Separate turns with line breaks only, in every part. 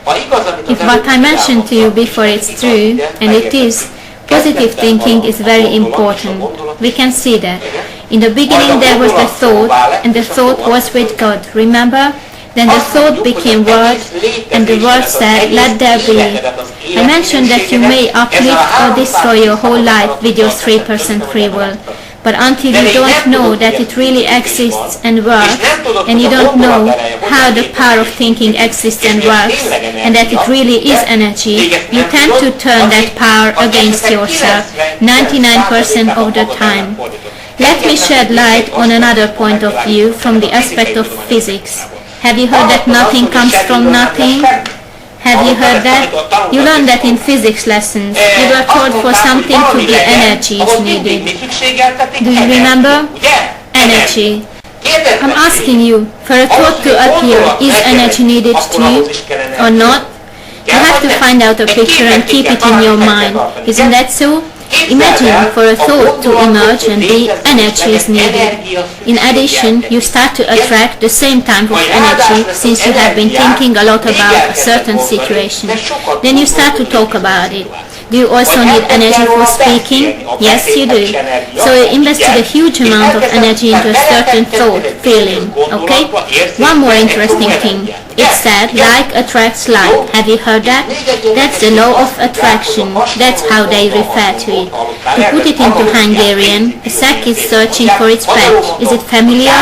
If what I mentioned to you before is true, and it is, positive thinking is very important. We can see that. In the beginning there was the thought, and the thought was with God. Remember? Then the thought became word, and the word said, "Let there be." I mentioned that you may uplift or destroy your whole life with your 3% free will. But until you don't know that it really exists and works, and you don't know how the power of thinking exists and works, and that it really is energy, you tend to turn that power against yourself 99% of the time. Let me shed light on another point of view from the aspect of physics. Have you heard that nothing comes from nothing? Have you heard that? You learned that in physics lessons. You were told for something to be energy is needed. Do you remember? Energy. I'm asking you, for a thought to appear, is energy needed too or not? You have to find out a picture and keep it in your mind. Isn't that so? Imagine for a thought to emerge and be, energy is needed. In addition, you start to attract the same type of energy since you have been thinking a lot about a certain situation. Then you start to talk about it. Do you also need energy for speaking? Yes, you do. So you invested a huge amount of energy into a certain thought, feeling, okay? One more interesting thing. It said, like attracts like. Have you heard that? That's the law of attraction. That's how they refer to it. To put it into Hungarian, a sack is searching for its pet. Is it familiar?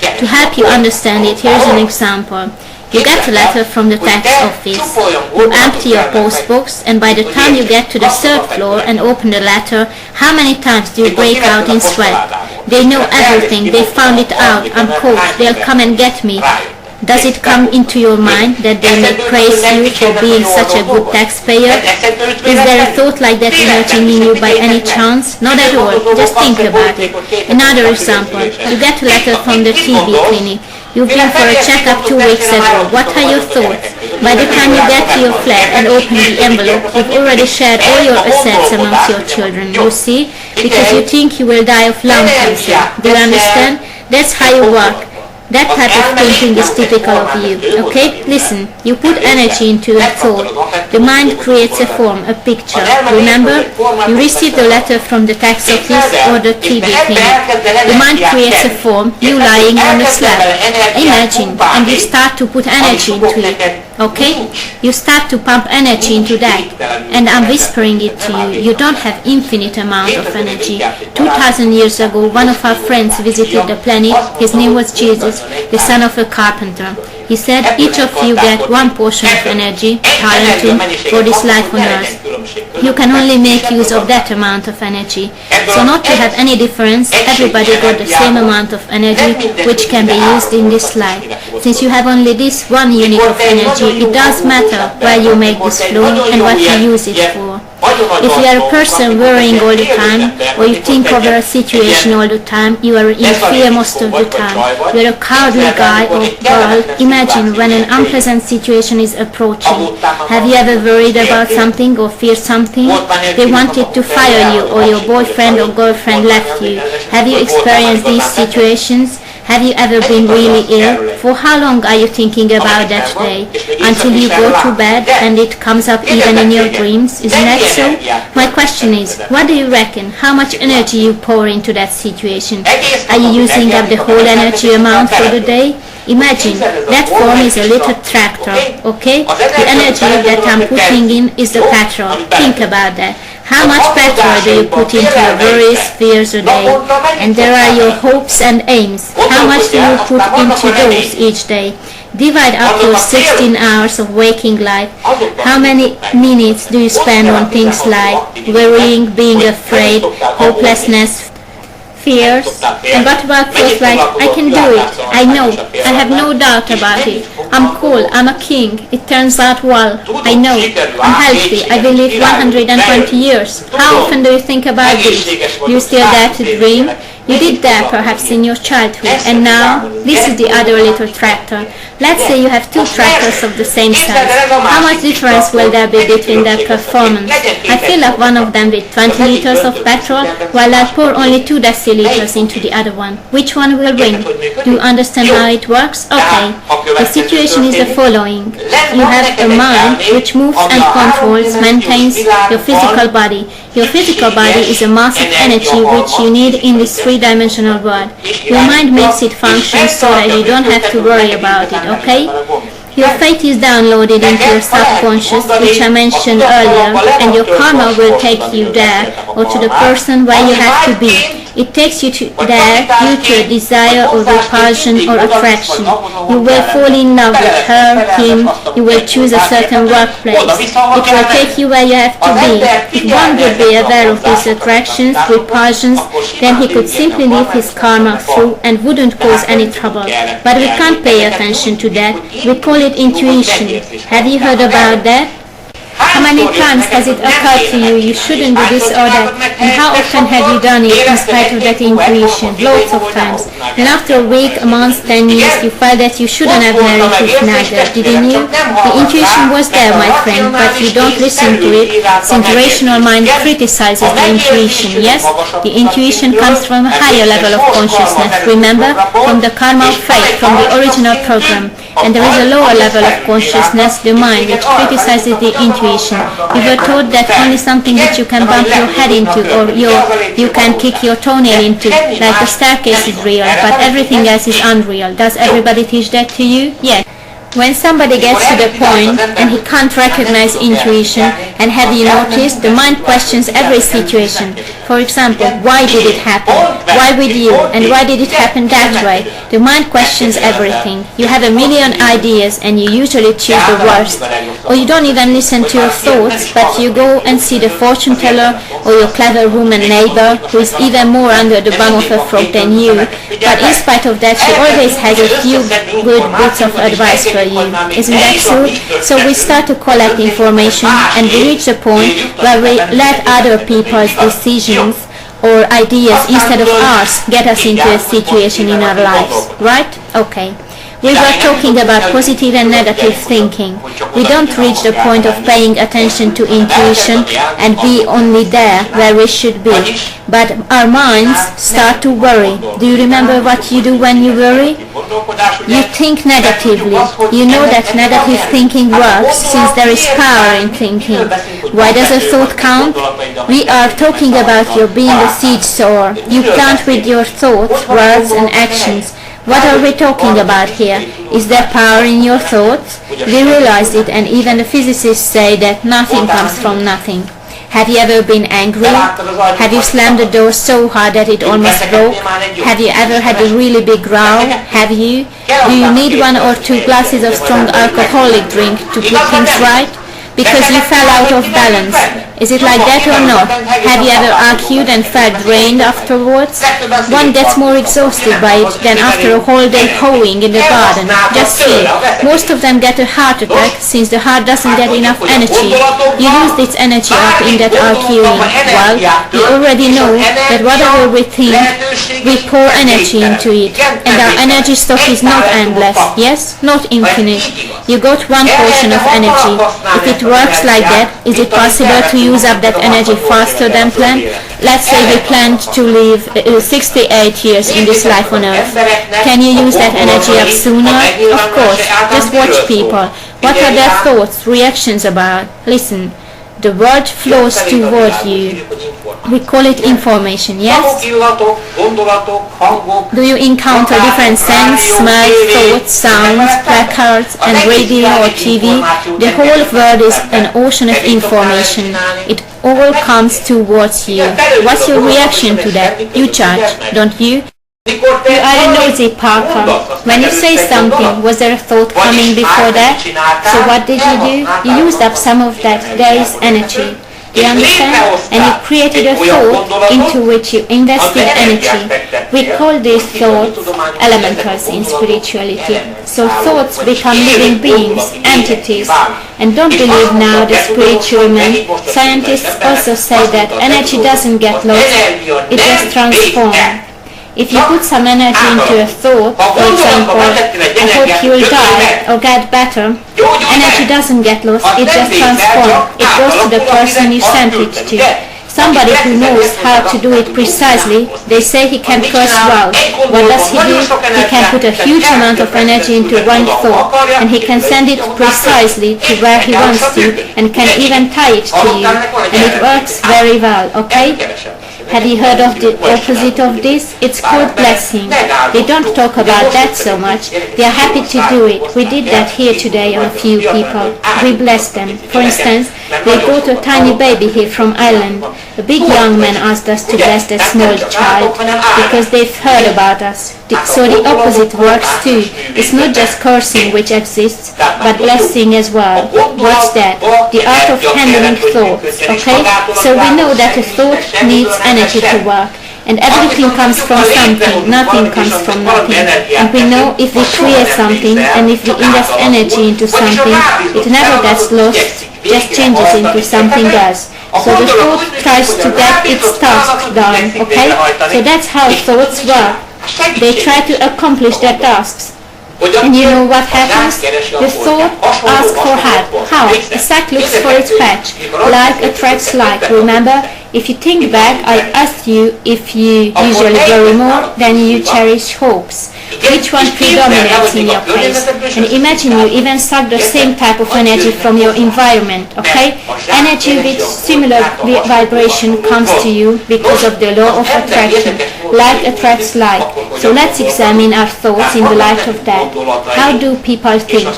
To help you understand it, here's an example. You get a letter from the tax office. You empty your post box, and by the time you get to the third floor and open the letter, how many times do you break out in sweat? They know everything. They found it out. I'm caught. They'll come and get me. Does it come into your mind that they may praise you for being such a good taxpayer? Is there a thought like that emerging in you by any chance? Not at all. Just think about it. Another example. You get a letter from the TB clinic. You've been for a checkup 2 weeks ago. What are your thoughts? By the time you get to your flat and open the envelope, you've already shared all your assets amongst your children, you see? Because you think you will die of lung cancer. Do you understand? That's how you work. That type of thinking is typical of you, okay? Listen, you put energy into a thought. The mind creates a form, a picture. Remember? You receive the letter from the tax office or the TB clinic. The mind creates a form, you lying on the slab. Imagine, and you start to put energy into it, okay? You start to pump energy into that. And I'm whispering it to you. You don't have infinite amount of energy. 2,000 years ago, one of our friends visited the planet. His name was Jesus, the son of a carpenter. He said, each of you get one portion of energy, talented, for this life on earth. You can only make use of that amount of energy. So not to have any difference, everybody got the same amount of energy which can be used in this life. Since you have only this one unit of energy, it does matter where you make this flow and what you use it for. If you are a person worrying all the time, or you think over a situation all the time, you are in fear most of the time. You are a cowardly guy or girl. Imagine when an unpleasant situation is approaching. Have you ever worried about something or feared something? They wanted to fire you, or your boyfriend or girlfriend left you. Have you experienced these situations? Have you ever been really ill? For how long are you thinking about that day? Until you go to bed and it comes up even in your dreams? Isn't that so? My question is, what do you reckon? How much energy you pour into that situation? Are you using up the whole energy amount for the day? Imagine, that form is a little tractor, okay? The energy that I'm putting in is the petrol. Think about that. How much petrol do you put into your worries, fears a day? And there are your hopes and aims. How much do you put into those each day? Divide up your 16 hours of waking life. How many minutes do you spend on things like worrying, being afraid, hopelessness, fears? And what about thoughts like, I can do it, I know, I have no doubt about it, I'm cool, I'm a king, it turns out well, I know, I'm healthy, I will live 120 years. How often do you think about this? Do you still dare to dream? You did that perhaps in your childhood, and now this is the other little tractor. Let's say you have two tractors of the same size. How much difference will there be between their performance? I fill up one of them with 20 liters of petrol, while I pour only 2 deciliters milliliters into the other one. Which one will win? Do you understand how it works? Okay. The situation is the following. You have a mind which moves and controls, maintains your physical body. Your physical body is a mass of energy which you need in this three-dimensional world. Your mind makes it function so that you don't have to worry about it, okay? Your fate is downloaded into your subconscious, which I mentioned earlier, and your karma will take you there, or to the person where you have to be. It takes you there due to a desire or repulsion or attraction. You will fall in love with her, him, you will choose a certain workplace. It will take you where you have to be. If one would be aware of these attractions, repulsions, then he could simply leave his karma through and wouldn't cause any trouble. But we can't pay attention to that. We call it intuition. Have you heard about that? How many times has it occurred to you shouldn't do this or that, and how often have you done it in spite of that intuition? Lots of times. And after a week, a month, 10 years, you felt that you shouldn't have married this nagger, didn't you? The intuition was there, my friend, but you don't listen to it, since the rational mind criticizes the intuition, yes? The intuition comes from a higher level of consciousness, remember? From the karma of fate, from the original program. And there is a lower level of consciousness, the mind, which criticizes the intuition. We were taught that only something that you can bump your head into or you can kick your toenail into, like the staircase is real, but everything else is unreal. Does everybody teach that to you? Yes. When somebody gets to the point and he can't recognize intuition, and have you noticed, the mind questions every situation. For example, why did it happen? Why with you? And why did it happen that way? The mind questions everything. You have a million ideas and you usually choose the worst. Or you don't even listen to your thoughts, but you go and see the fortune teller or your clever woman neighbor who is even more under the bum of a frog than you. But in spite of that, she always has a few good bits of advice for you. Isn't that true? So we start to collect information and we reach the point where we let other people's decisions or ideas instead of ours get us into a situation in our lives, right? Okay. We were talking about positive and negative thinking. We don't reach the point of paying attention to intuition and be only there where we should be. But our minds start to worry. Do you remember what you do when you worry? You think negatively. You know that negative thinking works since there is power in thinking. Why does a thought count? We are talking about your being a seed sower. You plant with your thoughts, words and actions. What are we talking about here? Is there power in your thoughts? We realize it, and even the physicists say that nothing comes from nothing. Have you ever been angry? Have you slammed the door so hard that it almost broke? Have you ever had a really big growl? Have you? Do you need 1 or 2 glasses of strong alcoholic drink to put things right? Because you fell out of balance. Is it like that or not? Have you ever argued and felt drained afterwards? One gets more exhausted by it than after a whole day hoeing in the garden. Just see, most of them get a heart attack since the heart doesn't get enough energy. You used its energy up in that arguing. Well, we already know that whatever we think, we pour energy into it. And our energy stock is not endless, yes? Not infinite. You got one portion of energy. If it works like that, is it possible to use up that energy faster than planned? Let's say we planned to live 68 years in this life on earth. Can you use that energy up sooner? Of course. Just watch people. What are their thoughts, reactions about? Listen. The word flows toward you. We call it information, yes? Do you encounter different scents, smells, thoughts, sounds, placards, and radio or TV? The whole world is an ocean of information. It all comes towards you. What's your reaction to that? You judge, don't you? You are a nosy Parker. When you say something, was there a thought coming before that? So what did you do? You used up some of that day's energy. Do you understand? And you created a thought into which you invested energy. We call these thoughts elementals in spirituality. So thoughts become living beings, entities. And don't believe now the spiritual men. Scientists also say that energy doesn't get lost, it just transforms. If you put some energy into a thought, for example, I hope you will die or get better, energy doesn't get lost, it just transforms. It goes to the person you sent it to. Somebody who knows how to do it precisely, they say he can curse well. What does he do? He can put a huge amount of energy into one thought, and he can send it precisely to where he wants to, and can even tie it to you, and it works very well, okay? Have you heard of the opposite of this? It's called blessing. They don't talk about that so much. They are happy to do it. We did that here today on a few people. We blessed them. For instance, they brought a tiny baby here from Ireland. A big young man asked us to bless that small child because they've heard about us. So the opposite works too. It's not just cursing which exists, but blessing as well. What's that? The art of handling thoughts, okay? So we know that a thought needs energy to work. And everything comes from something, nothing comes from nothing. And we know if we create something and if we invest energy into something, it never gets lost, just changes into something else. So the thought tries to get its task done, okay? So that's how thoughts work. They try to accomplish their tasks. And you know what happens? The thought asks for help. How? A sack looks for its patch. Like attracts like. Remember? If you think back, I asked you if you usually worry more than you cherish hopes. Which one predominates in your case? And imagine you even suck the same type of energy from your environment, okay? Energy with similar vibration comes to you because of the law of attraction. Like attracts like. So let's examine our thoughts in the light of that. How do people think?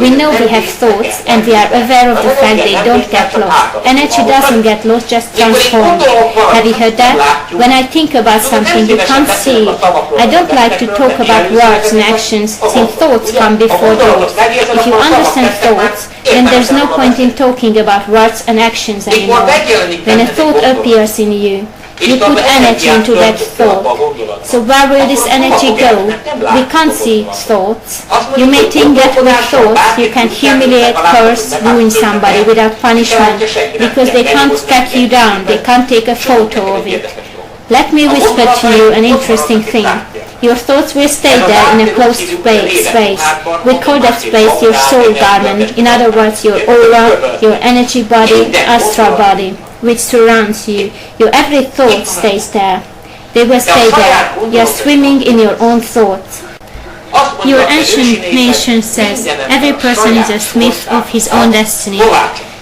We know we have thoughts and we are aware of the fact they don't get lost. Energy doesn't get lost, just transforms. Have you heard that? When I think about something, you can't see it. I don't like to talk about words and actions, since thoughts come before those. If you understand thoughts, then there's no point in talking about words and actions anymore. When a thought appears in you, you put energy into that thought. So where will this energy go? We can't see thoughts. You may think that with thoughts you can humiliate, curse, ruin somebody without punishment because they can't track you down, they can't take a photo of it. Let me whisper to you an interesting thing. Your thoughts will stay there in a closed space. We call that space your soul garment, in other words your aura, your energy body, astral body, which surrounds you. Your every thought stays there. They will stay there. You are swimming in your own thoughts. Your ancient nation says every person is a smith of his own destiny.